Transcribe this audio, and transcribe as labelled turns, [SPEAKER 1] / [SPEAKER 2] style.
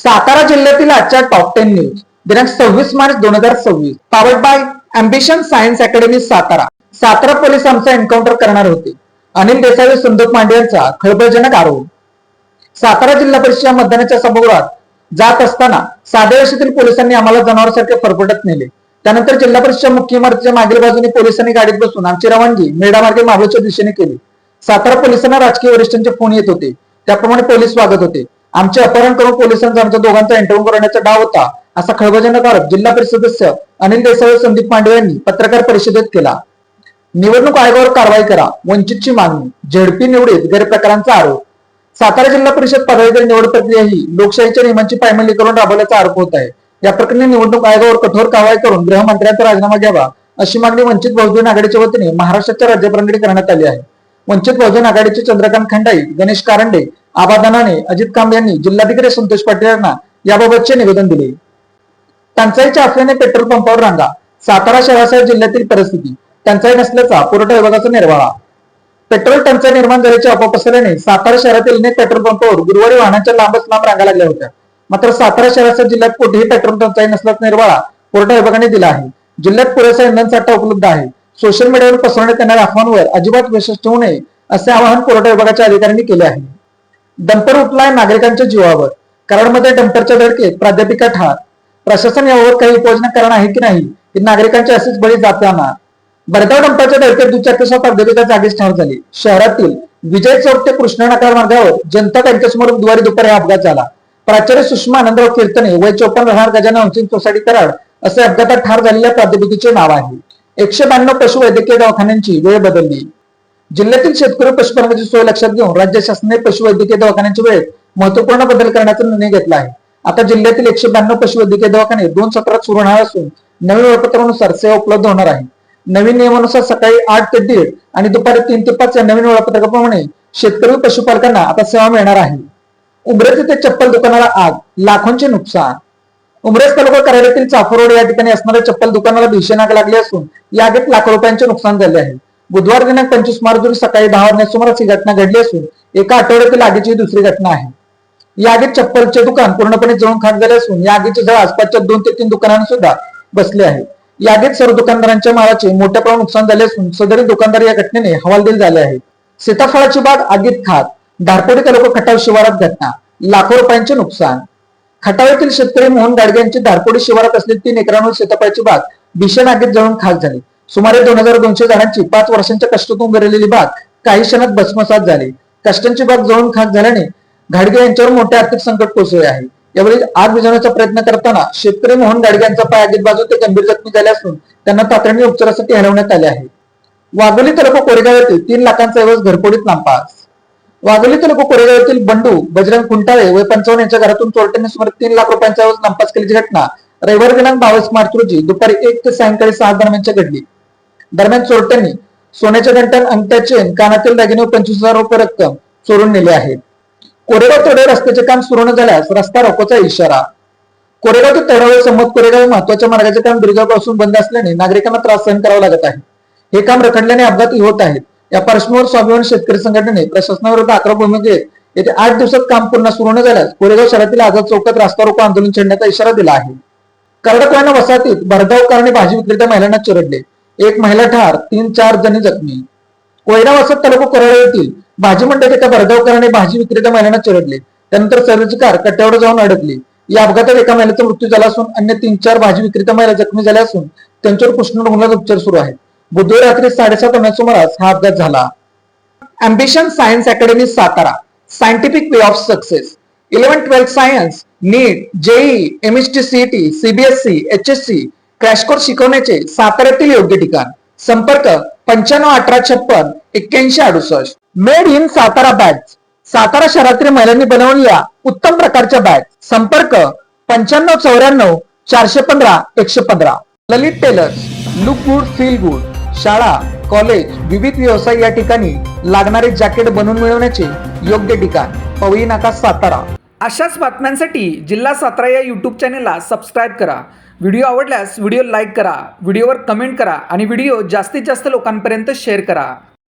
[SPEAKER 1] सातारा जिल्ह्यातील आजच्या top 10 news दिनांक 26 March 2026 powered by ambition science academy Satara. Satara police आमचा एन्काउंटर करणार होते. अनिल देसाई व संदीप मांडे यांचा खळबळजनक आरोप. सातारा जिल्हा परिषद मतदानाच्या सभागृहात जात असताना सादेवाशीतील पोलिसांनी आम्हाला जनावरांसारखे फरफटत नेले. त्यानंतर जिल्हा परिषद मुख्य इमारतीच्या मागील बाजूने पोलिसांनी गाडीत बसून आमची रवानगी मेढामार्गे मावळच्या दिशेने केली. सातारा पोलिसांना राजकीय वरिष्ठांचे फोन येत होते, त्याप्रमाणे पोलीस वागत होते. आमचे अपहरण करून पोलिसांचा आमच्या दोघांचा एन्काउंटर करण्याचा डाव होता, असा खळबळजनक आरोप जिल्हा परिषद सदस्य अनिल देसाई व संदीप मांडे यांनी पत्रकार परिषदेत केला. निवडणूक आयोगावर कारवाई करा, वंचितची मागणी. झेडपी निवडीत गैरप्रकारांचा आरोप. सातारा जिल्हा परिषद पदाधिकारी निवड प्रक्रिया ही लोकशाहीच्या नियमांची पायमल्ली करून राबवल्याचा आरोप होत आहे. या प्रकरणी निवडणूक आयोगावर कठोर कारवाई करून गृहमंत्र्यांचा राजीनामा घ्यावा, अशी मागणी वंचित बहुजन आघाडीच्या वतीने महाराष्ट्राच्या राज्यपालांकडे करण्यात आली आहे. वंचित बहुजन आघाडीचे चंद्रकांत खंडाई, गणेश कारंडे, आबा दानाने, अजित कांबळे यांनी जिल्हाधिकारी संतोष पाटील यांना याबाबतचे निवेदन दिले. टंचाईच्या असल्याने पेट्रोल पंपावर रांगा. सातारा शहरासह जिल्ह्यातील परिस्थिती. टंचाई नसल्याचा पुरवठा विभागाचा निर्वाळा. पेट्रोल टंचाई निर्माण झाल्याची अफवा पसरल्याने सातारा शहरातील अनेक पेट्रोल पंपावर गुरुवारी वाहनांच्या लांबच लांब रांगा लागल्या होत्या. मात्र सातारा शहरासह जिल्ह्यात कुठेही पेट्रोल टंचाई नसल्याचा निर्वाळा पुरवठा विभागाने दिला आहे. जिल्ह्यात पुरेसा इंधन साठा उपलब्ध आहे. सोशल मीडियावर पसरवण्यात येणाऱ्या अफवांवर अजिबात विश्वास ठेवू नये, असे आवाहन पुरवठा विभागाच्या अधिकाऱ्यांनी केले आहे. डंपर उठलाय नागरिकांच्या जीवावर. कराडमध्ये डंपरच्या धडकेत प्राध्यापिका ठार. प्रशासन याबाबत काही उपाययोजना करणार आहे की नाही, की नागरिकांचे असेच बळी जात जाणार. भरधाव डंपरच्या धडकेत दुचाकीसह प्राध्यापिका जागीच ठार झाली. शहरातील विजय चौक ते कृष्णनगर मार्गावर जनता बँकेसमोर बुधवारी दुपारी हा अपघात झाला. प्राचार्य सुषमा आनंदराव कीर्तने, वय 54, राहणार गजानन हाऊसिंग सोसायटी कराड, असे अपघातात ठार झालेल्या प्राध्यापिकेचे नाव आहे. 192 पशुवैद्यकीय दवाखान्यांची वेळ बदलली. जिल्ह्यातील शेतकरी पशुपालनाची सोय लक्षात घेऊन राज्य शासनाने पशुवैद्यकीय दवाखान्यांच्या वेळेत महत्वपूर्ण बदल करण्याचा निर्णय घेतला आहे. आता जिल्ह्यातील 192 पशुवैद्यकीय दवाखाने 2 सत्रात सुरू होणार असून नवीन वेळापत्रकानुसार सेवा उपलब्ध होणार आहे. नवीन नियमानुसार सकाळी 8 ते 1:30 आणि दुपारी 3 ते 5 या नवीन वेळापत्रकाप्रमाणे शेतकरी पशुपालकांना आता सेवा मिळणार आहे. उमरेज येथे चप्पल दुकानाला आग, लाखोंचे नुकसान. उमरेज तालुका कराड्यातील चाफर रोड या ठिकाणी असणाऱ्या चप्पल दुकानाला भीषण आग लागली असून या आगीत लाखो रुपयांचे नुकसान झाले आहे. बुधवार दिनांक 25 मार्च रोजी सकाळी 10 वाजण्याच्या सुमारास ही घटना घडली असून एका आठवड्यातील आगीची दुसरी घटना आहे. या आगीत चप्पलचे दुकान पूर्णपणे जळून खाक झाले असून या आगीचे जळ आसपासच्या 2 ते 3 दुकानांना सुद्धा बसले आहे. या आगीत सर्व दुकानदारांच्या मालाचे मोठ्या प्रमाणात नुकसान झाले असून सदरील दुकानदार या घटनेने हवालदिल झाले आहेत. सीताफळाची बाग आगीत खाक. धारपोडी तालुका खटाव शिवारात घटना, लाखो रुपयांचे नुकसान. खटाव येथील शेतकरी मोहन गाडगे यांची धारपोडी शिवारात असलेली 3 एकरांवर सीताफळाची बाग भीषण आगीत जळून खाक झाली. सुमारे 2200 झाडांची 5 वर्षांच्या कष्टातून उभारलेली बाग काही क्षणात भस्मसात झाली. कष्टांची बाग जळून खाक झाल्याने गाडगे यांच्यावर मोठे आर्थिक संकट कोसळले आहे. यावेळी आग विझवण्याचा प्रयत्न करताना शेतकरी मोहन गाडगे यांचा पाय आगीत बाजू ते गंभीर जखमी झाले असून त्यांना तातडीने उपचारासाठी हलवण्यात आले आहे. वाघोली तालुका कोरेगाव येथील 3 लाखांचा ऐवज घरफोडीत नापास. वाघोली तालुका कोरेगाव येथील बंडू बजरंग खुंटाळे वय 55 यांच्या घरातून चोरट्यांनी सुमारे 3 लाख रुपयांचा ऐवज नापास केल्याची घटना रविवार दिनांक 22 मार्च रोजी दुपारी 1 ते सायंकाळी 6 दरम्यानच्या घडली. दरम्यान चोरट्यांनी सोन्याच्या घंटन, अंगठ्या, चेन, कानातील दागिने व 25,000 रुपये रक्कम चोरून नेले आहेत. कोरेगाव तडे रस्त्याचे काम सुरू न झाल्यास रस्ता रोकोचा इशारा. कोरेगाव ते तडवळे संमत कोरेगाव महत्वाच्या मार्गाचे काम दीर्घकाळपासून बंद असल्याने नागरिकांना त्रास सहन करावा लागत आहे. हे काम रखडल्याने अपघातही होत आहेत. या पार्श्वभूमीवर स्वाभिमान शेतकरी संघटनेने प्रशासनाविरुद्ध आक्रमक भूमिका घेत येत्या 8 दिवसात काम पुन्हा सुरू न झाल्यास कोरेगाव शहरातील आझाद चौकात रस्ता रोको आंदोलन छेडण्याचा इशारा दिला आहे. कर्डकवाना वसाहतीत भरधाव कारणे भाजी विक्रेत्या महिलांना चिरडले. 1 महिला ठार, 3-4 जणी जखमी. कोयना वसाहत तालुका कोराडा येथील भाजी मंडईत एका भरधाव कारणे भाजी विक्रेत्या महिलांना चिरडले. त्यानंतर सर्व्हिसची कार कट्ट्यावर जाऊन अडकली. या अपघातात एका महिलेचा मृत्यू झाला असून अन्य 3-4 भाजी विक्रेत्या महिला जखमी झाल्या असून त्यांच्यावर कृष्ण रुग्णालयात उपचार सुरू आहेत. बुधवारी रात्री 7:30 वाजण्याच्या सुमारास हा अपघात झाला. Ambition science academy Satara. Scientific way of success. 11-12 science, NEET, JEE, MST, CET, CBSE, HSC crash course शिकवण्याचे साताऱ्यातील योग्य ठिकाण. संपर्क 95-1856-8168. Made in Satara bags. Satara शहरातील महिलांनी बनवलेल्या उत्तम प्रकारच्या बॅग. संपर्क 95-94-415-115. Lalit tailors. Look good, feel good. शाळा, कॉलेज, विविध व्यवसाय या ठिकाणी लागणारे जॅकेट बनवून मिळवण्याचे योग्य ठिकाण. पवई नाका, सातारा. अशाच बातम्यांसाठी जिल्हा सातारा या यूट्यूब चॅनेलला सबस्क्राईब करा. व्हिडिओ आवडल्यास व्हिडिओ लाईक करा, व्हिडिओवर कमेंट करा आणि व्हिडिओ जास्तीत जास्त लोकांपर्यंत शेअर करा.